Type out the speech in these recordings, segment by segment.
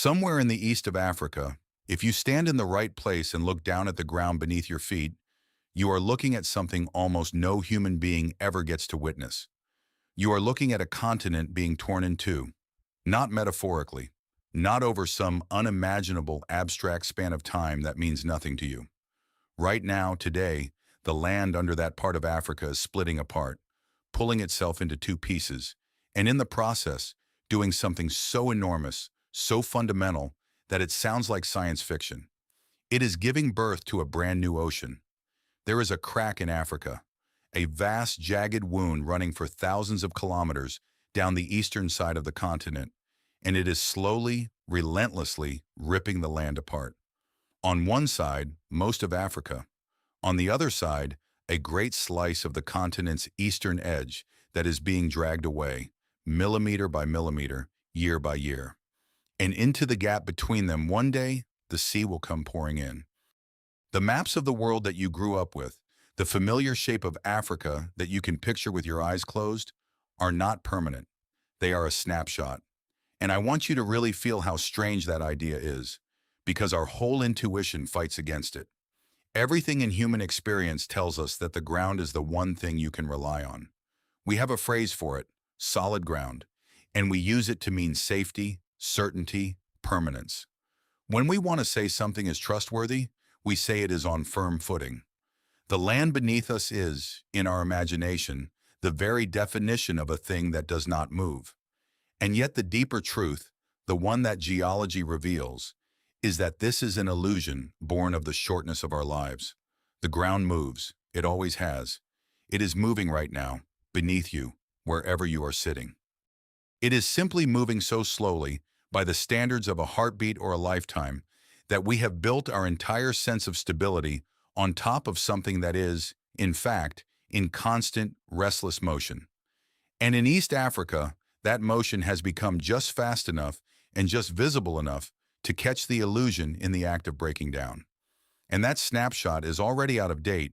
Somewhere in the east of Africa, if you stand in the right place and look down at the ground beneath your feet, you are looking at something almost no human being ever gets to witness. You are looking at a continent being torn in two, not metaphorically, not over some unimaginable abstract span of time that means nothing to you. Right now, today, the land under that part of Africa is splitting apart, pulling itself into two pieces, and in the process, doing something so enormous, so fundamental, that it sounds like science fiction. It is giving birth to a brand new ocean. There is a crack in Africa, a vast, jagged wound running for thousands of kilometers down the eastern side of the continent, and it is slowly, relentlessly ripping the land apart. On one side, most of Africa. On the other side, a great slice of the continent's eastern edge that is being dragged away, millimeter by millimeter, year by year. And into the gap between them, one day, the sea will come pouring in. The maps of the world that you grew up with, the familiar shape of Africa that you can picture with your eyes closed, are not permanent. They are a snapshot. And I want you to really feel how strange that idea is, because our whole intuition fights against it. Everything in human experience tells us that the ground is the one thing you can rely on. We have a phrase for it, solid ground, and we use it to mean safety, certainty, permanence. When we want to say something is trustworthy, we say it is on firm footing. The land beneath us is, in our imagination, the very definition of a thing that does not move. And yet the deeper truth, the one that geology reveals, is that this is an illusion born of the shortness of our lives. The ground moves. It always has. It is moving right now, beneath you, wherever you are sitting. It is simply moving so slowly, by the standards of a heartbeat or a lifetime, that we have built our entire sense of stability on top of something that is, in fact, in constant, restless motion. And in East Africa, that motion has become just fast enough and just visible enough to catch the illusion in the act of breaking down. And that snapshot is already out of date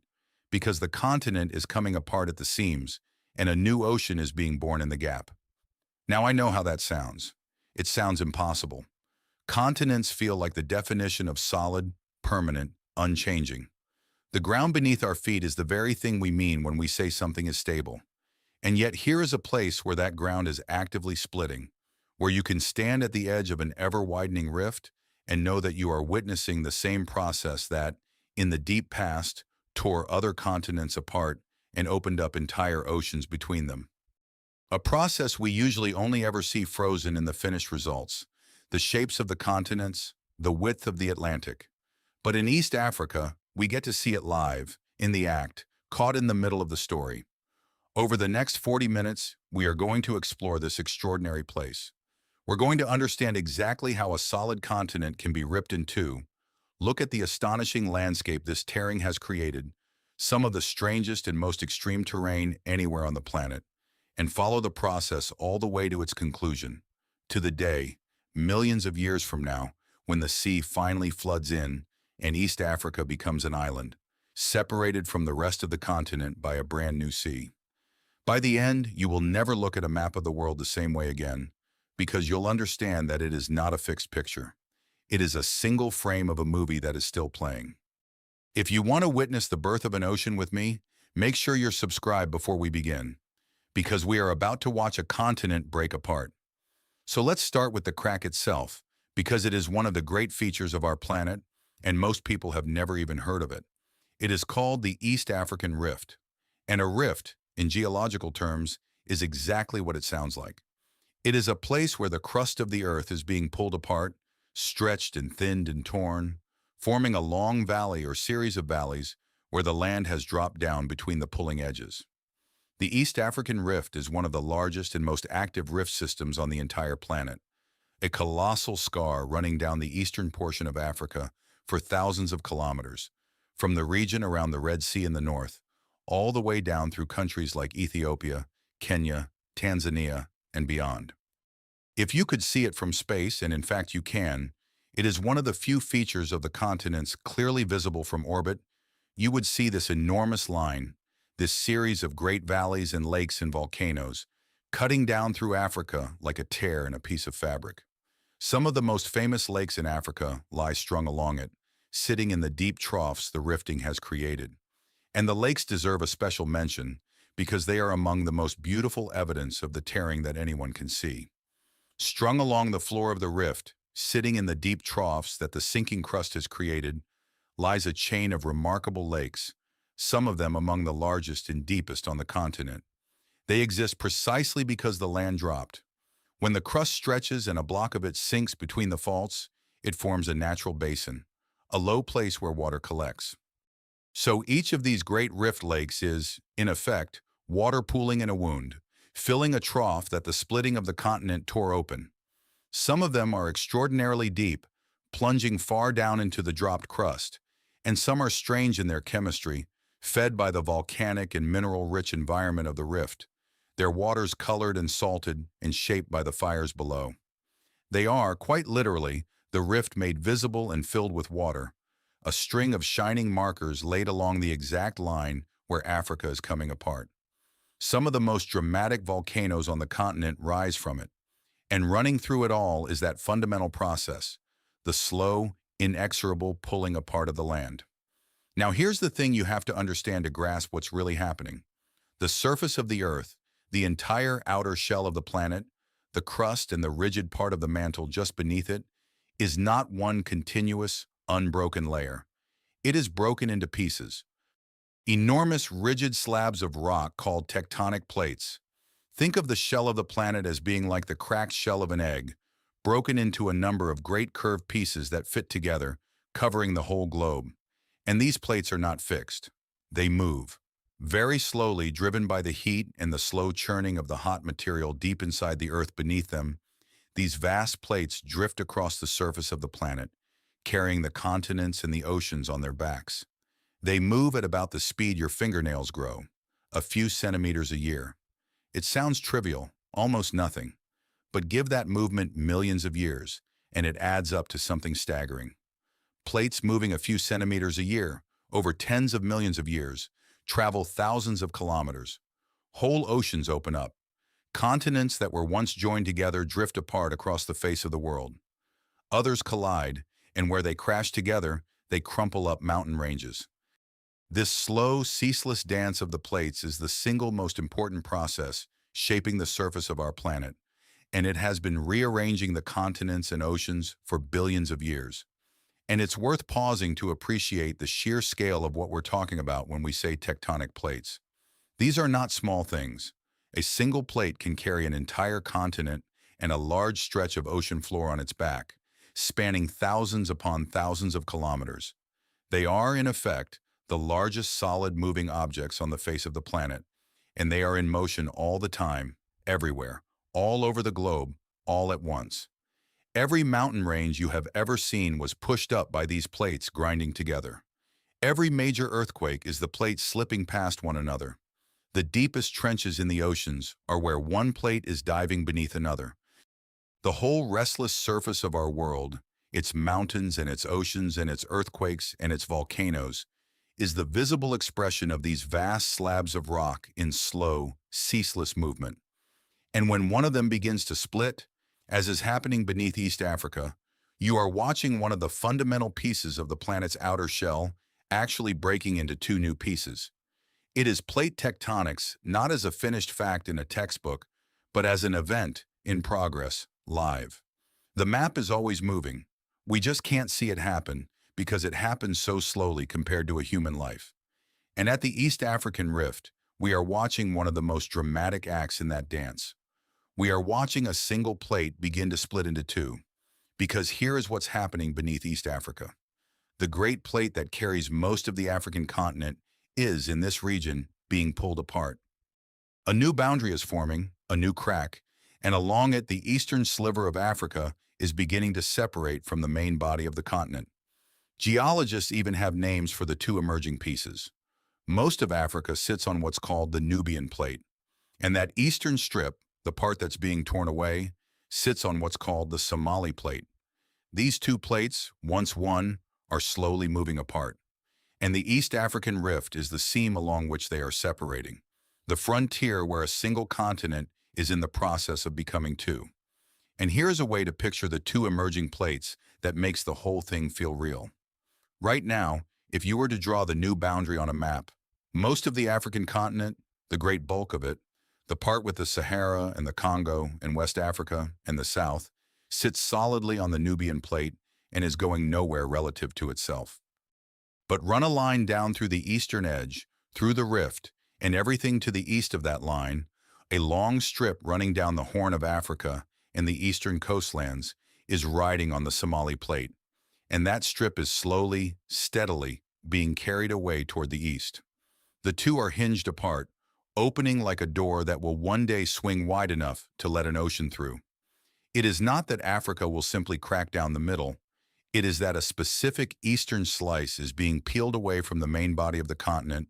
because the continent is coming apart at the seams and a new ocean is being born in the gap. Now I know how that sounds. It sounds impossible. Continents feel like the definition of solid, permanent, unchanging. The ground beneath our feet is the very thing we mean when we say something is stable. And yet here is a place where that ground is actively splitting, where you can stand at the edge of an ever-widening rift and know that you are witnessing the same process that, in the deep past, tore other continents apart and opened up entire oceans between them. A process we usually only ever see frozen in the finished results, the shapes of the continents, the width of the Atlantic. But in East Africa, we get to see it live, in the act, caught in the middle of the story. Over the next 40 minutes, we are going to explore this extraordinary place. We're going to understand exactly how a solid continent can be ripped in two, look at the astonishing landscape this tearing has created, some of the strangest and most extreme terrain anywhere on the planet, and follow the process all the way to its conclusion, to the day, millions of years from now, when the sea finally floods in and East Africa becomes an island, separated from the rest of the continent by a brand new sea. By the end, you will never look at a map of the world the same way again, because you'll understand that it is not a fixed picture. It is a single frame of a movie that is still playing. If you want to witness the birth of an ocean with me, make sure you're subscribed before we begin, because we are about to watch a continent break apart. So let's start with the crack itself, because it is one of the great features of our planet, and most people have never even heard of it. It is called the East African Rift. And a rift, in geological terms, is exactly what it sounds like. It is a place where the crust of the earth is being pulled apart, stretched and thinned and torn, forming a long valley or series of valleys where the land has dropped down between the pulling edges. The East African Rift is one of the largest and most active rift systems on the entire planet, a colossal scar running down the eastern portion of Africa for thousands of kilometers, from the region around the Red Sea in the north, all the way down through countries like Ethiopia, Kenya, Tanzania, and beyond. If you could see it from space, and in fact you can, it is one of the few features of the continents clearly visible from orbit. You would see this enormous line, this series of great valleys and lakes and volcanoes, cutting down through Africa like a tear in a piece of fabric. Some of the most famous lakes in Africa lie strung along it, sitting in the deep troughs the rifting has created. And the lakes deserve a special mention because they are among the most beautiful evidence of the tearing that anyone can see. Strung along the floor of the rift, sitting in the deep troughs that the sinking crust has created, lies a chain of remarkable lakes, some of them among the largest and deepest on the continent. They exist precisely because the land dropped. When the crust stretches and a block of it sinks between the faults, it forms a natural basin, a low place where water collects. So each of these great rift lakes is, in effect, water pooling in a wound, filling a trough that the splitting of the continent tore open. Some of them are extraordinarily deep, plunging far down into the dropped crust, and some are strange in their chemistry, fed by the volcanic and mineral-rich environment of the rift, their waters colored and salted and shaped by the fires below. They are, quite literally, the rift made visible and filled with water, a string of shining markers laid along the exact line where Africa is coming apart. Some of the most dramatic volcanoes on the continent rise from it, and running through it all is that fundamental process, the slow, inexorable pulling apart of the land. Now here's the thing you have to understand to grasp what's really happening. The surface of the Earth, the entire outer shell of the planet, the crust and the rigid part of the mantle just beneath it, is not one continuous, unbroken layer. It is broken into pieces. Enormous, rigid slabs of rock called tectonic plates. Think of the shell of the planet as being like the cracked shell of an egg, broken into a number of great curved pieces that fit together, covering the whole globe. And these plates are not fixed. They move, very slowly, driven by the heat and the slow churning of the hot material deep inside the Earth beneath them. These vast plates drift across the surface of the planet, carrying the continents and the oceans on their backs. They move at about the speed your fingernails grow, a few centimeters a year. It sounds trivial, almost nothing, but give that movement millions of years, and it adds up to something staggering. Plates moving a few centimeters a year, over tens of millions of years, travel thousands of kilometers. Whole oceans open up. Continents that were once joined together drift apart across the face of the world. Others collide, and where they crash together, they crumple up mountain ranges. This slow, ceaseless dance of the plates is the single most important process shaping the surface of our planet, and it has been rearranging the continents and oceans for billions of years. And it's worth pausing to appreciate the sheer scale of what we're talking about when we say tectonic plates. These are not small things. A single plate can carry an entire continent and a large stretch of ocean floor on its back, spanning thousands upon thousands of kilometers. They are, in effect, the largest solid moving objects on the face of the planet, and they are in motion all the time, everywhere, all over the globe, all at once. Every mountain range you have ever seen was pushed up by these plates grinding together. Every major earthquake is the plates slipping past one another. The deepest trenches in the oceans are where one plate is diving beneath another. The whole restless surface of our world, its mountains and its oceans and its earthquakes and its volcanoes, is the visible expression of these vast slabs of rock in slow, ceaseless movement. And when one of them begins to split, as is happening beneath East Africa, you are watching one of the fundamental pieces of the planet's outer shell actually breaking into two new pieces. It is plate tectonics, not as a finished fact in a textbook, but as an event, in progress, live. The map is always moving. We just can't see it happen because it happens so slowly compared to a human life. And at the East African Rift, we are watching one of the most dramatic acts in that dance. We are watching a single plate begin to split into two, because here is what's happening beneath East Africa. The great plate that carries most of the African continent is, in this region, being pulled apart. A new boundary is forming, a new crack, and along it the eastern sliver of Africa is beginning to separate from the main body of the continent. Geologists even have names for the two emerging pieces. Most of Africa sits on what's called the Nubian plate, and that eastern strip, the part that's being torn away, sits on what's called the Somali plate. These two plates, once one, are slowly moving apart. And the East African Rift is the seam along which they are separating, the frontier where a single continent is in the process of becoming two. And here's a way to picture the two emerging plates that makes the whole thing feel real. Right now, if you were to draw the new boundary on a map, most of the African continent, the great bulk of it, the part with the Sahara and the Congo and West Africa and the South, sits solidly on the Nubian plate and is going nowhere relative to itself. But run a line down through the eastern edge, through the rift, and everything to the east of that line, a long strip running down the Horn of Africa and the eastern coastlands, is riding on the Somali plate, and that strip is slowly, steadily being carried away toward the east. The two are hinged apart, opening like a door that will one day swing wide enough to let an ocean through. It is not that Africa will simply crack down the middle. It is that a specific eastern slice is being peeled away from the main body of the continent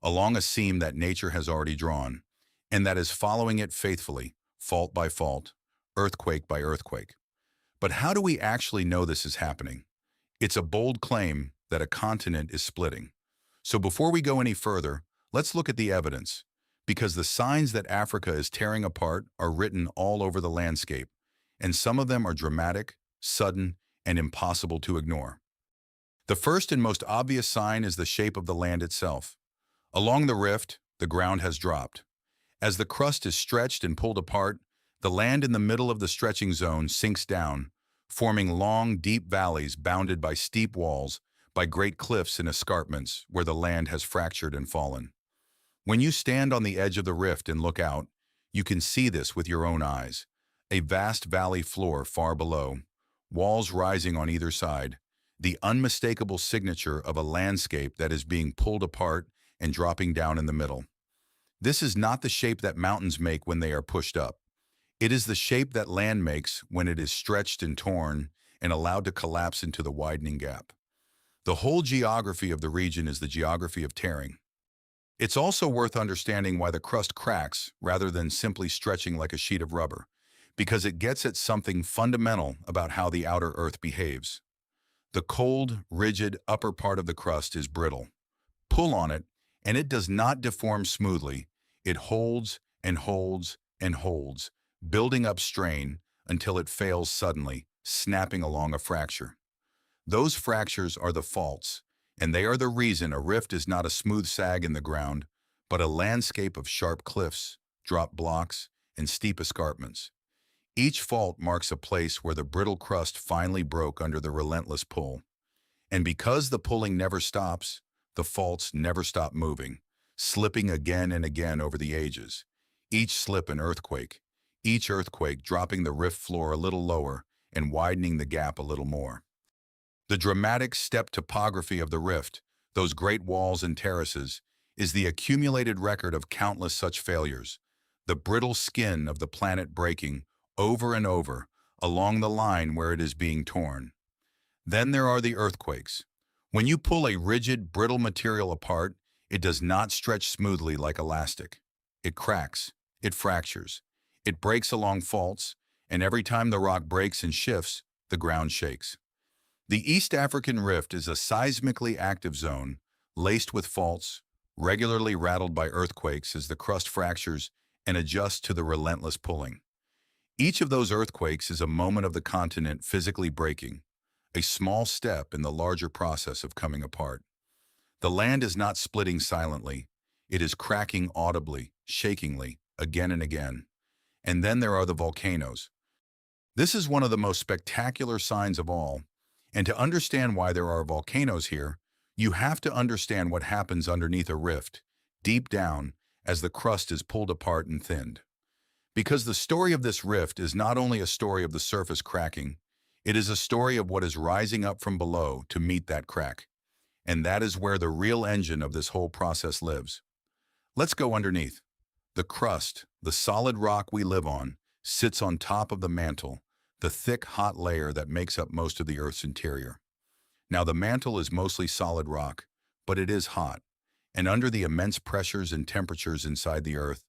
along a seam that nature has already drawn, and that is following it faithfully, fault by fault, earthquake by earthquake. But how do we actually know this is happening? It's a bold claim that a continent is splitting. So before we go any further, let's look at the evidence, because the signs that Africa is tearing apart are written all over the landscape, and some of them are dramatic, sudden, and impossible to ignore. The first and most obvious sign is the shape of the land itself. Along the rift, the ground has dropped. As the crust is stretched and pulled apart, the land in the middle of the stretching zone sinks down, forming long, deep valleys bounded by steep walls, by great cliffs and escarpments where the land has fractured and fallen. When you stand on the edge of the rift and look out, you can see this with your own eyes. A vast valley floor far below, walls rising on either side, the unmistakable signature of a landscape that is being pulled apart and dropping down in the middle. This is not the shape that mountains make when they are pushed up. It is the shape that land makes when it is stretched and torn and allowed to collapse into the widening gap. The whole geography of the region is the geography of tearing. It's also worth understanding why the crust cracks rather than simply stretching like a sheet of rubber, because it gets at something fundamental about how the outer earth behaves. The cold, rigid upper part of the crust is brittle. Pull on it, and it does not deform smoothly. It holds and holds and holds, building up strain until it fails suddenly, snapping along a fracture. Those fractures are the faults, and they are the reason a rift is not a smooth sag in the ground, but a landscape of sharp cliffs, drop blocks, and steep escarpments. Each fault marks a place where the brittle crust finally broke under the relentless pull. And because the pulling never stops, the faults never stop moving, slipping again and again over the ages. Each slip an earthquake, each earthquake dropping the rift floor a little lower and widening the gap a little more. The dramatic step topography of the rift, those great walls and terraces, is the accumulated record of countless such failures, the brittle skin of the planet breaking over and over along the line where it is being torn. Then there are the earthquakes. When you pull a rigid, brittle material apart, it does not stretch smoothly like elastic. It cracks, it fractures, it breaks along faults, and every time the rock breaks and shifts, the ground shakes. The East African Rift is a seismically active zone, laced with faults, regularly rattled by earthquakes as the crust fractures and adjusts to the relentless pulling. Each of those earthquakes is a moment of the continent physically breaking, a small step in the larger process of coming apart. The land is not splitting silently. It is cracking audibly, shakingly, again and again. And then there are the volcanoes. This is one of the most spectacular signs of all. And to understand why there are volcanoes here, you have to understand what happens underneath a rift, deep down, as the crust is pulled apart and thinned. Because the story of this rift is not only a story of the surface cracking, it is a story of what is rising up from below to meet that crack. And that is where the real engine of this whole process lives. Let's go underneath. The crust, the solid rock we live on, sits on top of the mantle, the thick, hot layer that makes up most of the Earth's interior. Now, the mantle is mostly solid rock, but it is hot, and under the immense pressures and temperatures inside the Earth,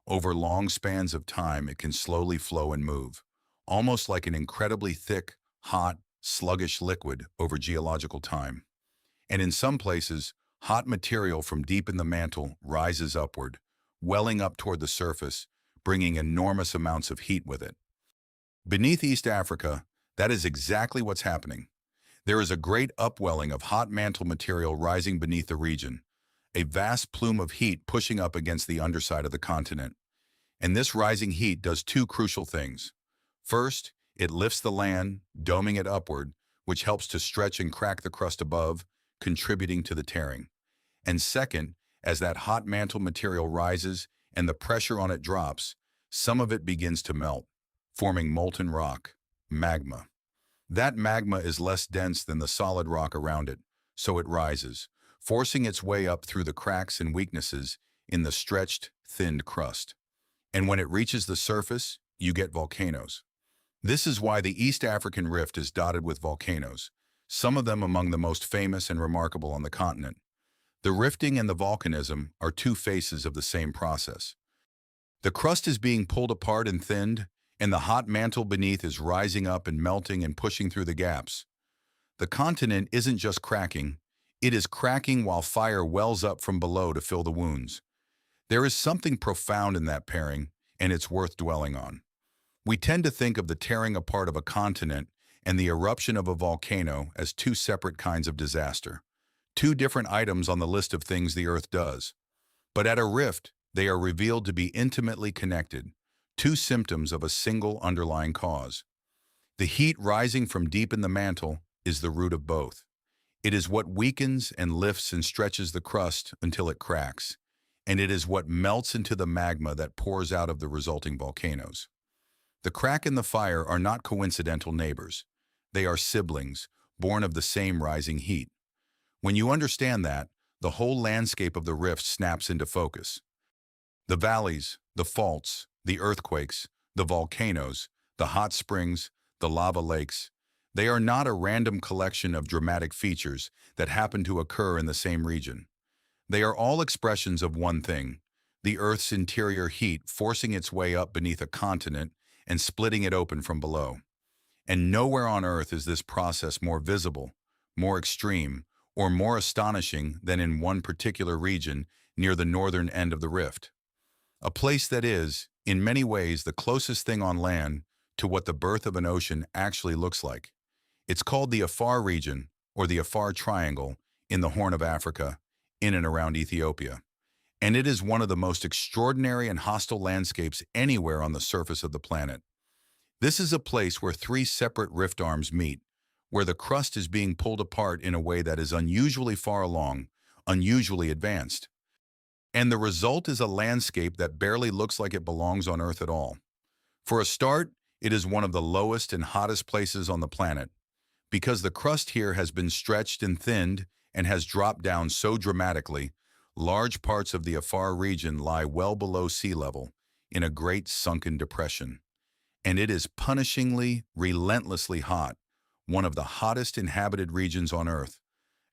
over long spans of time it can slowly flow and move, almost like an incredibly thick, hot, sluggish liquid over geological time. And in some places, hot material from deep in the mantle rises upward, welling up toward the surface, bringing enormous amounts of heat with it. Beneath East Africa, that is exactly what's happening. There is a great upwelling of hot mantle material rising beneath the region, a vast plume of heat pushing up against the underside of the continent. And this rising heat does two crucial things. First, it lifts the land, doming it upward, which helps to stretch and crack the crust above, contributing to the tearing. And second, as that hot mantle material rises and the pressure on it drops, some of it begins to melt, forming molten rock, magma. That magma is less dense than the solid rock around it, so it rises, forcing its way up through the cracks and weaknesses in the stretched, thinned crust. And when it reaches the surface, you get volcanoes. This is why the East African rift is dotted with volcanoes, some of them among the most famous and remarkable on the continent. The rifting and the volcanism are two faces of the same process. The crust is being pulled apart and thinned, and the hot mantle beneath is rising up and melting and pushing through the gaps. The continent isn't just cracking, it is cracking while fire wells up from below to fill the wounds. There is something profound in that pairing, and it's worth dwelling on. We tend to think of the tearing apart of a continent and the eruption of a volcano as two separate kinds of disaster, two different items on the list of things the Earth does. But at a rift, they are revealed to be intimately connected, two symptoms of a single underlying cause. The heat rising from deep in the mantle is the root of both. It is what weakens and lifts and stretches the crust until it cracks, and it is what melts into the magma that pours out of the resulting volcanoes. The crack and the fire are not coincidental neighbors. They are siblings, born of the same rising heat. When you understand that, the whole landscape of the rift snaps into focus. The valleys, the faults, the earthquakes, the volcanoes, the hot springs, the lava lakes, they are not a random collection of dramatic features that happen to occur in the same region. They are all expressions of one thing, the Earth's interior heat forcing its way up beneath a continent and splitting it open from below. And nowhere on Earth is this process more visible, more extreme, or more astonishing than in one particular region near the northern end of the rift. A place that is, in many ways, the closest thing on land to what the birth of an ocean actually looks like. It's called the Afar region, or the Afar Triangle, in the Horn of Africa, in and around Ethiopia. And it is one of the most extraordinary and hostile landscapes anywhere on the surface of the planet. This is a place where three separate rift arms meet, where the crust is being pulled apart in a way that is unusually far along, unusually advanced. And the result is a landscape that barely looks like it belongs on Earth at all. For a start, it is one of the lowest and hottest places on the planet, because the crust here has been stretched and thinned and has dropped down so dramatically. Large parts of the Afar region lie well below sea level in a great sunken depression. And it is punishingly, relentlessly hot, one of the hottest inhabited regions on Earth,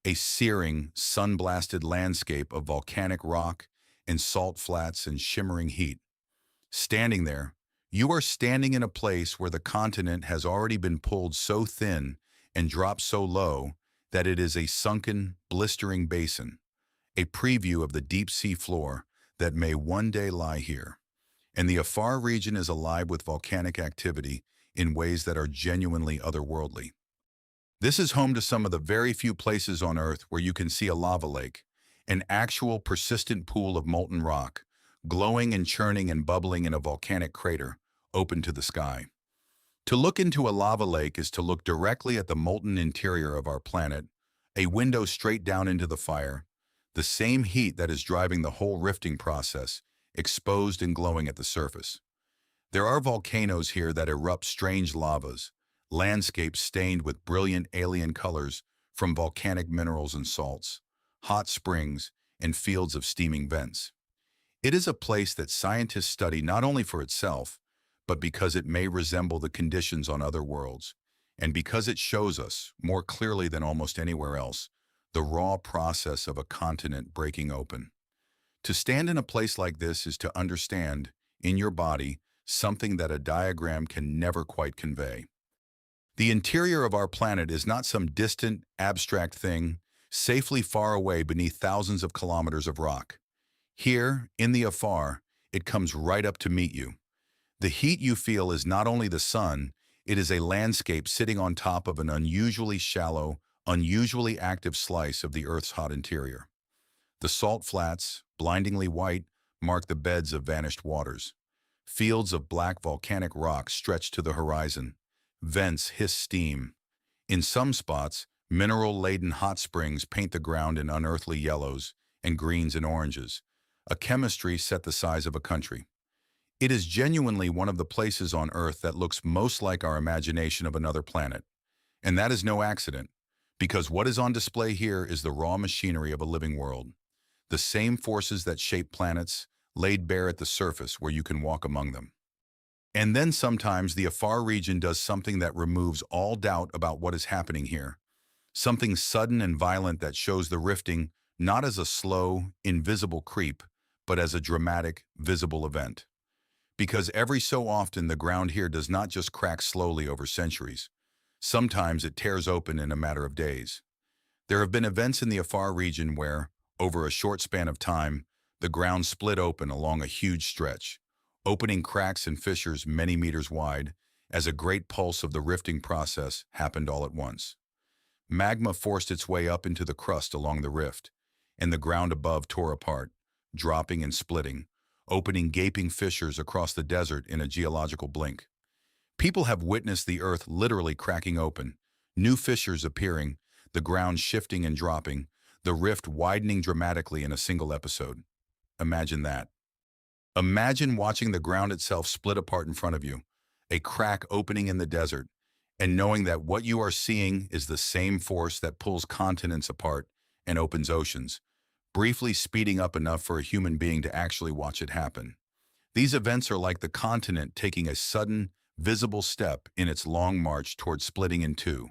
a searing, sun-blasted landscape of volcanic rock and salt flats and shimmering heat. Standing there, you are standing in a place where the continent has already been pulled so thin and dropped so low that it is a sunken, blistering basin, a preview of the deep sea floor that may one day lie here. And the Afar region is alive with volcanic activity in ways that are genuinely otherworldly. This is home to some of the very few places on Earth where you can see a lava lake, an actual persistent pool of molten rock, glowing and churning and bubbling in a volcanic crater, open to the sky. To look into a lava lake is to look directly at the molten interior of our planet, a window straight down into the fire, the same heat that is driving the whole rifting process, exposed and glowing at the surface. There are volcanoes here that erupt strange lavas, landscapes stained with brilliant alien colors from volcanic minerals and salts, hot springs, and fields of steaming vents. It is a place that scientists study not only for itself, but because it may resemble the conditions on other worlds, and because it shows us, more clearly than almost anywhere else, the raw process of a continent breaking open. To stand in a place like this is to understand, in your body, something that a diagram can never quite convey. The interior of our planet is not some distant, abstract thing, safely far away beneath thousands of kilometers of rock. Here, in the Afar, it comes right up to meet you. The heat you feel is not only the sun, It is a landscape sitting on top of an unusually shallow, unusually active slice of the Earth's hot interior. The salt flats, blindingly white, mark the beds of vanished waters. Fields of black volcanic rock stretch to the horizon. Vents hiss steam. In some spots, mineral-laden hot springs paint the ground in unearthly yellows and greens and oranges, a chemistry set the size of a country. It is genuinely one of the places on Earth that looks most like our imagination of another planet. And that is no accident, because what is on display here is the raw machinery of a living world. The same forces that shape planets, laid bare at the surface where you can walk among them. And then sometimes the Afar region does something that removes all doubt about what is happening here. Something sudden and violent that shows the rifting not as a slow, invisible creep, but as a dramatic, visible event. Because every so often the ground here does not just crack slowly over centuries. Sometimes it tears open in a matter of days. There have been events in the Afar region where, over a short span of time, the ground split open along a huge stretch, opening cracks and fissures many meters wide, as a great pulse of the rifting process happened all at once. Magma forced its way up into the crust along the rift, and the ground above tore apart, dropping and splitting, opening gaping fissures across the desert in a geological blink. People have witnessed the earth literally cracking open, new fissures appearing, the ground shifting and dropping, the rift widening dramatically in a single episode. Imagine that. Imagine watching the ground itself split apart in front of you, a crack opening in the desert, and knowing that what you are seeing is the same force that pulls continents apart and opens oceans, briefly speeding up enough for a human being to actually watch it happen. These events are like the continent taking a sudden, visible step in its long march toward splitting in two.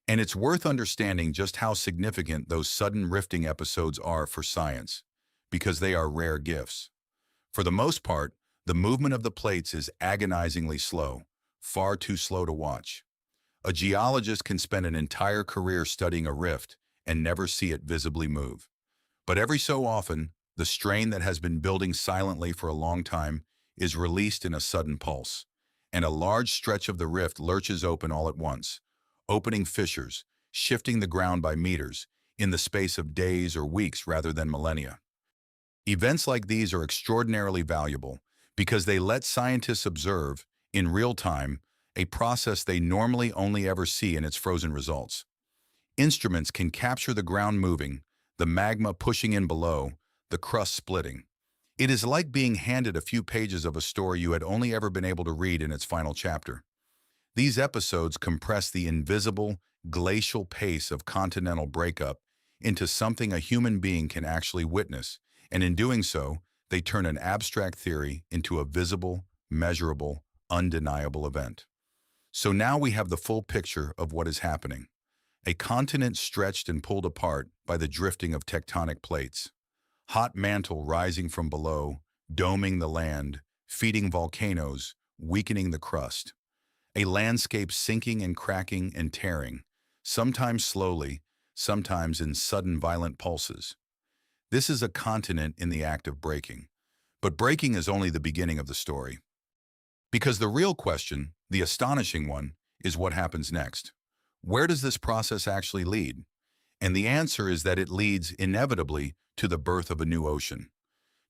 And it's worth understanding just how significant those sudden rifting episodes are for science, because they are rare gifts. For the most part, the movement of the plates is agonizingly slow, far too slow to watch. A geologist can spend an entire career studying a rift and never see it visibly move. But every so often, the strain that has been building silently for a long time is released in a sudden pulse, and a large stretch of the rift lurches open all at once, opening fissures, shifting the ground by meters, in the space of days or weeks rather than millennia. Events like these are extraordinarily valuable because they let scientists observe, in real time, a process they normally only ever see in its frozen results. Instruments can capture the ground moving, the magma pushing in below, the crust splitting. It is like being handed a few pages of a story you had only ever been able to read in its final chapter. These episodes compress the invisible, glacial pace of continental breakup into something a human being can actually witness, and in doing so, they turn an abstract theory into a visible, measurable, undeniable event. So now we have the full picture of what is happening. A continent stretched and pulled apart by the drifting of tectonic plates. Hot mantle rising from below, doming the land, feeding volcanoes, weakening the crust. A landscape sinking and cracking and tearing, sometimes slowly, sometimes in sudden violent pulses. This is a continent in the act of breaking. But breaking is only the beginning of the story. Because the real question, the astonishing one, is what happens next. Where does this process actually lead? And the answer is that it leads, inevitably, to the birth of a new ocean.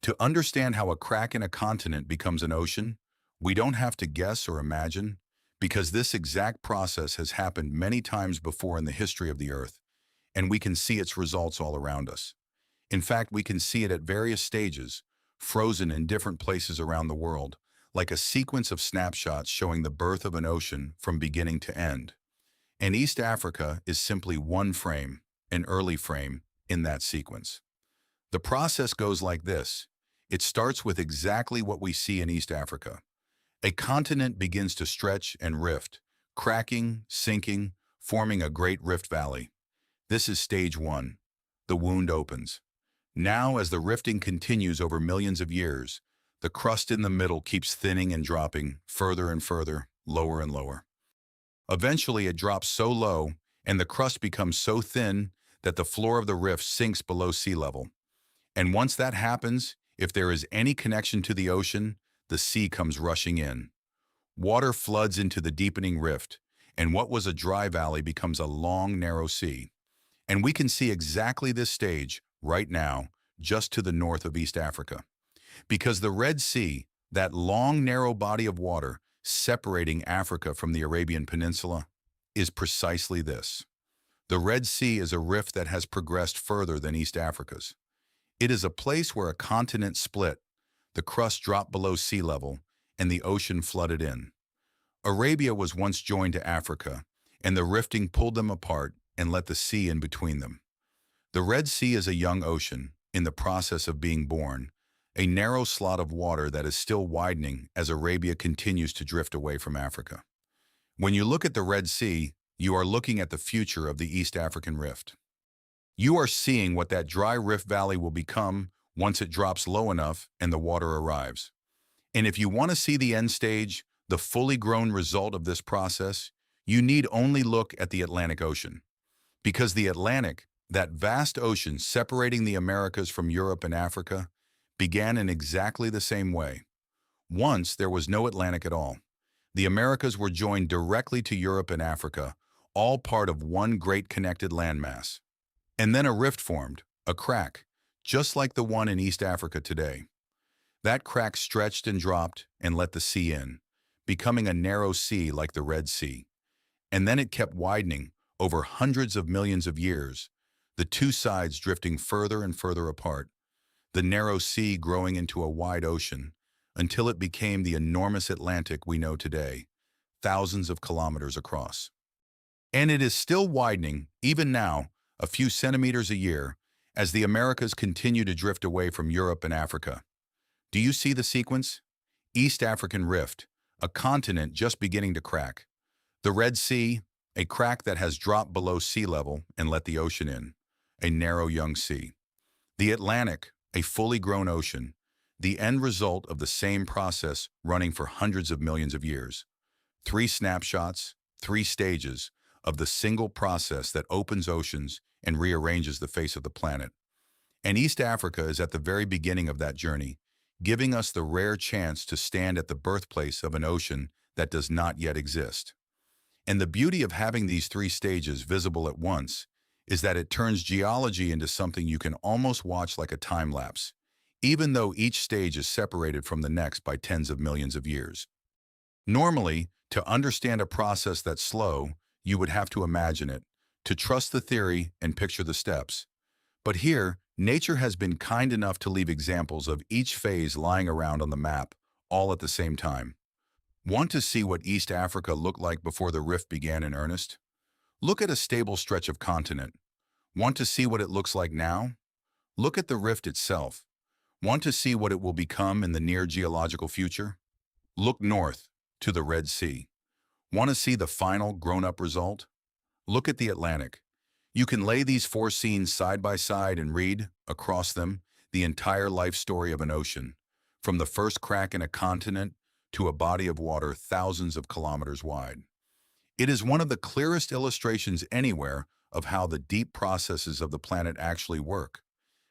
To understand how a crack in a continent becomes an ocean, we don't have to guess or imagine, because this exact process has happened many times before in the history of the Earth, and we can see its results all around us. In fact, we can see it at various stages, frozen in different places around the world, like a sequence of snapshots showing the birth of an ocean from beginning to end. And East Africa is simply one frame, an early frame, in that sequence. The process goes like this. It starts with exactly what we see in East Africa. A continent begins to stretch and rift, cracking, sinking, forming a great rift valley. This is stage one. The wound opens. Now, as the rifting continues over millions of years, the crust in the middle keeps thinning and dropping, further and further, lower and lower. Eventually, it drops so low, and the crust becomes so thin that the floor of the rift sinks below sea level. And once that happens, if there is any connection to the ocean, the sea comes rushing in. Water floods into the deepening rift, and what was a dry valley becomes a long, narrow sea. And we can see exactly this stage right now, just to the north of East Africa. Because the Red Sea, that long, narrow body of water separating Africa from the Arabian Peninsula, is precisely this. The Red Sea is a rift that has progressed further than East Africa's. It is a place where a continent split, the crust dropped below sea level, and the ocean flooded in. Arabia was once joined to Africa, and the rifting pulled them apart and let the sea in between them. The Red Sea is a young ocean, in the process of being born, a narrow slot of water that is still widening as Arabia continues to drift away from Africa. When you look at the Red Sea, you are looking at the future of the East African Rift. You are seeing what that dry rift valley will become once it drops low enough and the water arrives. And if you want to see the end stage, the fully grown result of this process, you need only look at the Atlantic Ocean. Because the Atlantic, that vast ocean separating the Americas from Europe and Africa, began in exactly the same way. Once there was no Atlantic at all. The Americas were joined directly to Europe and Africa, all part of one great connected landmass. And then a rift formed, a crack, just like the one in East Africa today. That crack stretched and dropped and let the sea in, becoming a narrow sea like the Red Sea. And then it kept widening over hundreds of millions of years, the two sides drifting further and further apart, the narrow sea growing into a wide ocean, until it became the enormous Atlantic we know today, thousands of kilometers across. And it is still widening, even now, a few centimeters a year, as the Americas continue to drift away from Europe and Africa. Do you see the sequence? East African Rift, a continent just beginning to crack. The Red Sea, a crack that has dropped below sea level and let the ocean in, a narrow young sea. The Atlantic, a fully grown ocean, the end result of the same process running for hundreds of millions of years. 3 snapshots, 3 stages of the single process that opens oceans and rearranges the face of the planet. And East Africa is at the very beginning of that journey, giving us the rare chance to stand at the birthplace of an ocean that does not yet exist. And the beauty of having these 3 stages visible at once is that it turns geology into something you can almost watch like a time lapse, even though each stage is separated from the next by tens of millions of years. Normally, to understand a process that's slow, you would have to imagine it, to trust the theory and picture the steps. But here, nature has been kind enough to leave examples of each phase lying around on the map, all at the same time. Want to see what East Africa looked like before the rift began in earnest? Look at a stable stretch of continent. Want to see what it looks like now? Look at the rift itself. Want to see what it will become in the near geological future? Look north, to the Red Sea. Want to see the final grown-up result? Look at the Atlantic. You can lay these 4 scenes side by side and read, across them, the entire life story of an ocean, from the first crack in a continent to a body of water thousands of kilometers wide. It is one of the clearest illustrations anywhere of how the deep processes of the planet actually work,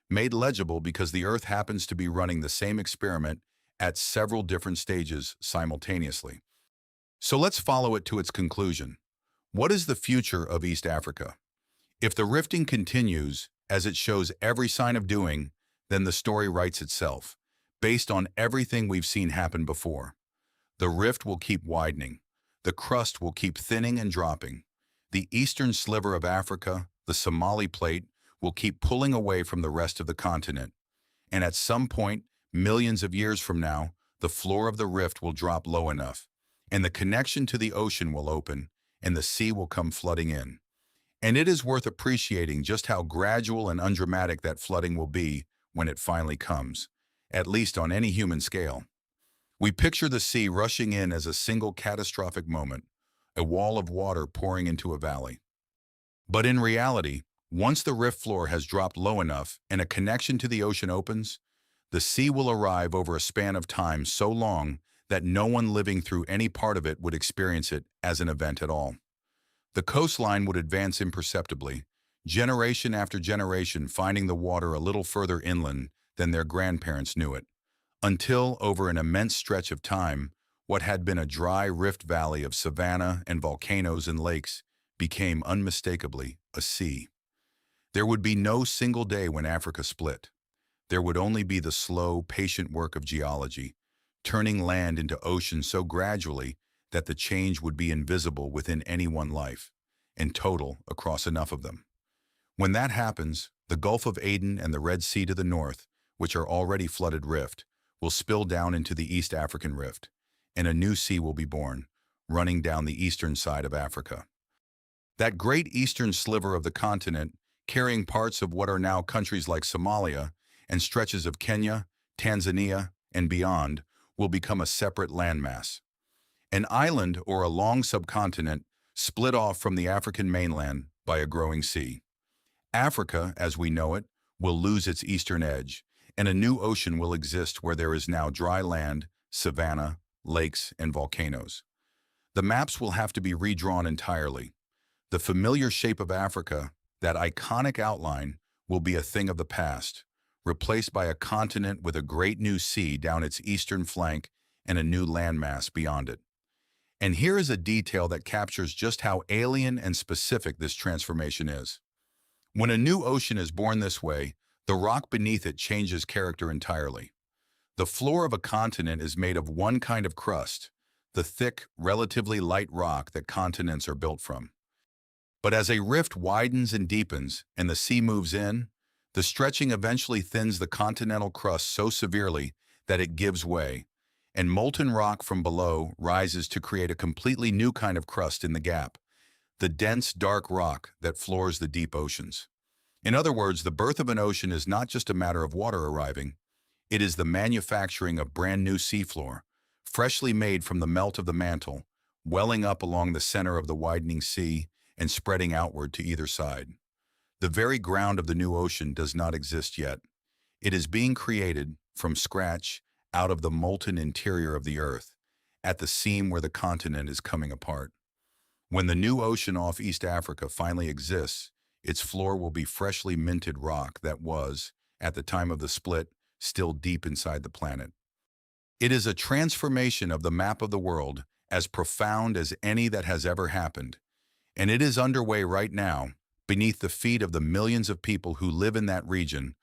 made legible because the Earth happens to be running the same experiment at several different stages simultaneously. So let's follow it to its conclusion. What is the future of East Africa? If the rifting continues, as it shows every sign of doing, then the story writes itself, based on everything we've seen happen before. The rift will keep widening. The crust will keep thinning and dropping. The eastern sliver of Africa, the Somali plate, will keep pulling away from the rest of the continent. And at some point, millions of years from now, the floor of the rift will drop low enough, and the connection to the ocean will open, and the sea will come flooding in. And it is worth appreciating just how gradual and undramatic that flooding will be when it finally comes, at least on any human scale. We picture the sea rushing in as a single catastrophic moment, a wall of water pouring into a valley. But in reality, once the rift floor has dropped low enough and a connection to the ocean opens, the sea will arrive over a span of time so long that no one living through any part of it would experience it as an event at all. The coastline would advance imperceptibly, generation after generation finding the water a little further inland than their grandparents knew it, until, over an immense stretch of time, What had been a dry rift valley of savanna and volcanoes and lakes became unmistakably a sea. There would be no single day when Africa split. There would only be the slow, patient work of geology, turning land into ocean so gradually that the change would be invisible within any one life, and total across enough of them. When that happens, the Gulf of Aden and the Red Sea to the north, which are already flooded rift, will spill down into the East African Rift, and a new sea will be born, running down the eastern side of Africa. That great eastern sliver of the continent, carrying parts of what are now countries like Somalia and stretches of Kenya, Tanzania, and beyond, will become a separate landmass. An island or a long subcontinent split off from the African mainland by a growing sea. Africa, as we know it, will lose its eastern edge, and a new ocean will exist where there is now dry land, savanna, lakes, and volcanoes. The maps will have to be redrawn entirely. The familiar shape of Africa, that iconic outline, will be a thing of the past, replaced by a continent with a great new sea down its eastern flank and a new landmass beyond it. And here is a detail that captures just how alien and specific this transformation is. When a new ocean is born this way, the rock beneath it changes character entirely. The floor of a continent is made of one kind of crust, the thick, relatively light rock that continents are built from. But as a rift widens and deepens and the sea moves in, the stretching eventually thins the continental crust so severely that it gives way, and molten rock from below rises to create a completely new kind of crust in the gap, the dense, dark rock that floors the deep oceans. In other words, the birth of an ocean is not just a matter of water arriving, it is the manufacturing of brand new seafloor, freshly made from the melt of the mantle, welling up along the center of the widening sea and spreading outward to either side. The very ground of the new ocean does not exist yet. It is being created from scratch out of the molten interior of the earth, at the seam where the continent is coming apart. When the new ocean off East Africa finally exists, its floor will be freshly minted rock that was, at the time of the split, still deep inside the planet. It is a transformation of the map of the world as profound as any that has ever happened, and it is underway right now, beneath the feet of the millions of people who live in that region,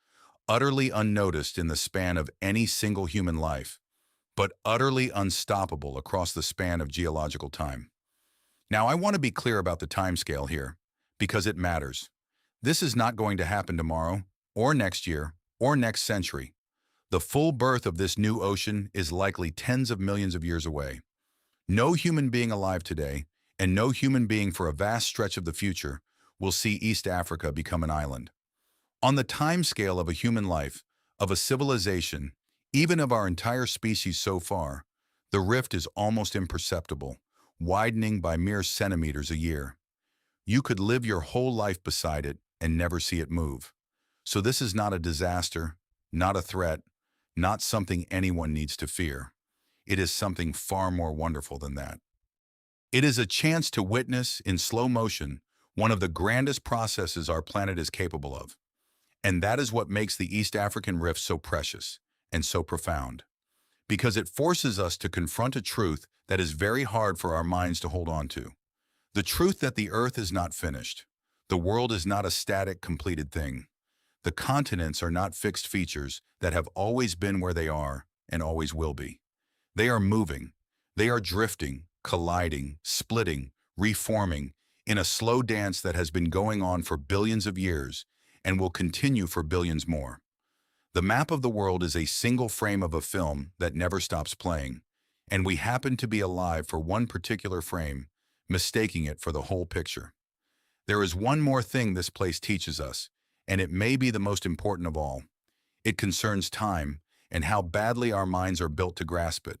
utterly unnoticed in the span of any single human life, but utterly unstoppable across the span of geological time. Now, I want to be clear about the timescale here, because it matters. This is not going to happen tomorrow, or next year, or next century. The full birth of this new ocean is likely tens of millions of years away. No human being alive today, and no human being for a vast stretch of the future, will see East Africa become an island. On the timescale of a human life, of a civilization, even of our entire species so far, the rift is almost imperceptible, widening by mere centimeters a year. You could live your whole life beside it and never see it move. So this is not a disaster, not a threat, not something anyone needs to fear. It is something far more wonderful than that. It is a chance to witness, in slow motion, one of the grandest processes our planet is capable of. And that is what makes the East African Rift so precious and so profound. Because it forces us to confront a truth that is very hard for our minds to hold on to. The truth that the Earth is not finished. The world is not a static, completed thing. The continents are not fixed features that have always been where they are and always will be. They are moving. They are drifting, colliding, splitting, reforming in a slow dance that has been going on for billions of years and will continue for billions more. The map of the world is a single frame of a film that never stops playing, and we happen to be alive for one particular frame, mistaking it for the whole picture. There is one more thing this place teaches us, and it may be the most important of all. It concerns time and how badly our minds are built to grasp it.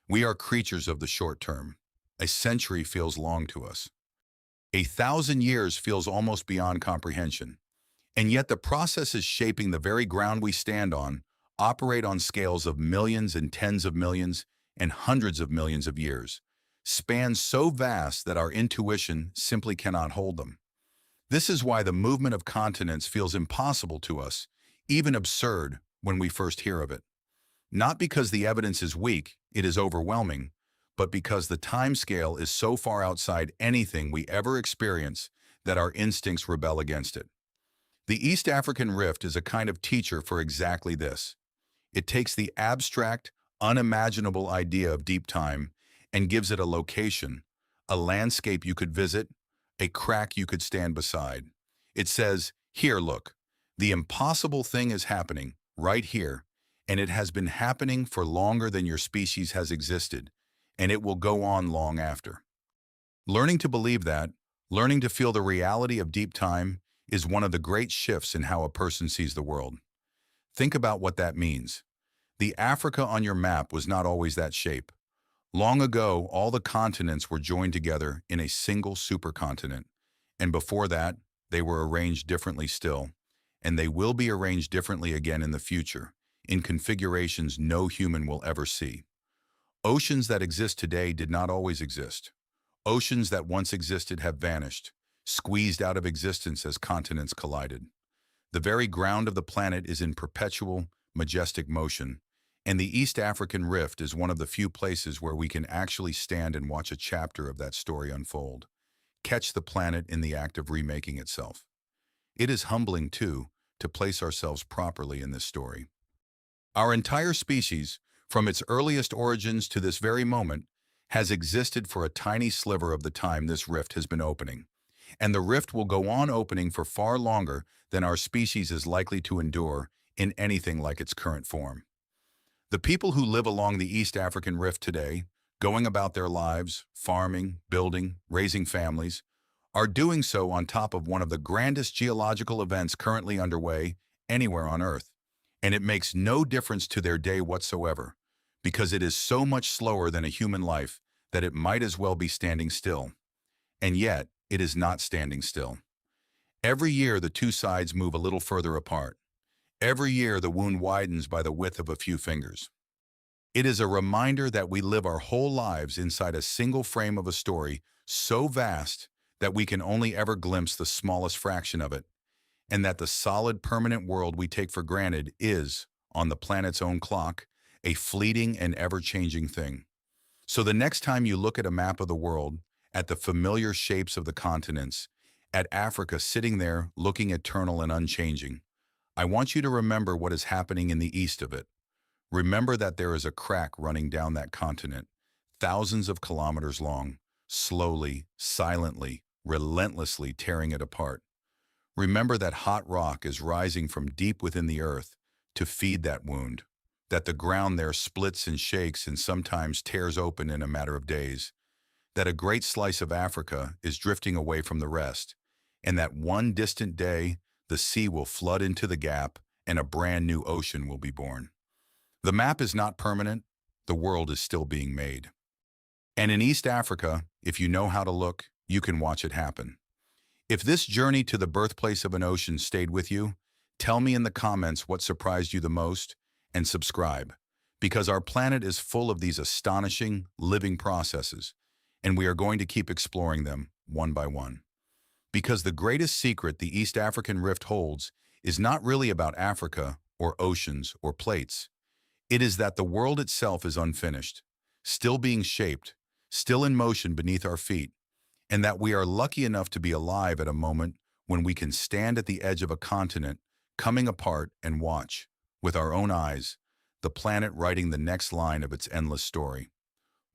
We are creatures of the short term. A century feels long to us. 1,000 years feels almost beyond comprehension. And yet the processes shaping the very ground we stand on operate on scales of millions and tens of millions and hundreds of millions of years, spans so vast that our intuition simply cannot hold them. This is why the movement of continents feels impossible to us, even absurd when we first hear of it. Not because the evidence is weak, it is overwhelming, but because the time scale is so far outside anything we ever experience that our instincts rebel against it. The East African Rift is a kind of teacher for exactly this. It takes the abstract, unimaginable idea of deep time and gives it a location, a landscape you could visit, a crack you could stand beside. It says, here, look, the impossible thing is happening right here, and it has been happening for longer than your species has existed, and it will go on long after. Learning to believe that, learning to feel the reality of deep time, is one of the great shifts in how a person sees the world. Think about what that means. The Africa on your map was not always that shape. Long ago, all the continents were joined together in a single supercontinent, and before that, they were arranged differently still, and they will be arranged differently again in the future, in configurations no human will ever see. Oceans that exist today did not always exist. Oceans that once existed have vanished, squeezed out of existence as continents collided. The very ground of the planet is in perpetual, majestic motion, and the East African Rift is one of the few places where we can actually stand and watch a chapter of that story unfold. Catch the planet in the act of remaking itself. It is humbling, too, to place ourselves properly in this story. Our entire species, from its earliest origins to this very moment, has existed for a tiny sliver of the time this rift has been opening. And the rift will go on opening for far longer than our species is likely to endure in anything like its current form. The people who live along the East African Rift today, going about their lives, farming, building, raising families, are doing so on top of one of the grandest geological events currently underway anywhere on Earth. And it makes no difference to their day whatsoever, because it is so much slower than a human life that it might as well be standing still. And yet, it is not standing still. Every year, the two sides move a little further apart. Every year, the wound widens by the width of a few fingers. It is a reminder that we live our whole lives inside a single frame of a story so vast that we can only ever glimpse the smallest fraction of it, and that the solid, permanent world we take for granted is, on the planet's own clock, a fleeting and ever-changing thing. So the next time you look at a map of the world, at the familiar shapes of the continents, at Africa sitting there looking eternal and unchanging, I want you to remember what is happening in the east of it. Remember that there is a crack running down that continent, thousands of kilometers long, slowly, silently, relentlessly tearing it apart. Remember that hot rock is rising from deep within the earth to feed that wound, that the ground there splits and shakes and sometimes tears open in a matter of days, that a great slice of Africa is drifting away from the rest, and that one distant day, the sea will flood into the gap and a brand new ocean will be born. The map is not permanent, the world is still being made. And in East Africa, if you know how to look, you can watch it happen. If this journey to the birthplace of an ocean stayed with you, tell me in the comments what surprised you the most, and subscribe, because our planet is full of these astonishing, living processes, and we are going to keep exploring them one by one. Because the greatest secret the East African Rift holds is not really about Africa or oceans or plates. It is that the world itself is unfinished, still being shaped, still in motion beneath our feet, and that we are lucky enough to be alive at a moment when we can stand at the edge of a continent coming apart and watch, with our own eyes, the planet writing the next line of its endless story.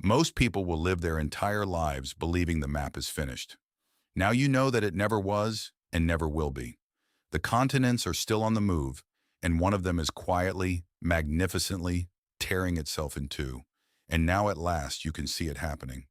Most people will live their entire lives believing the map is finished. Now you know that it never was and never will be. The continents are still on the move, and one of them is quietly, magnificently tearing itself in two. And now at last you can see it happening.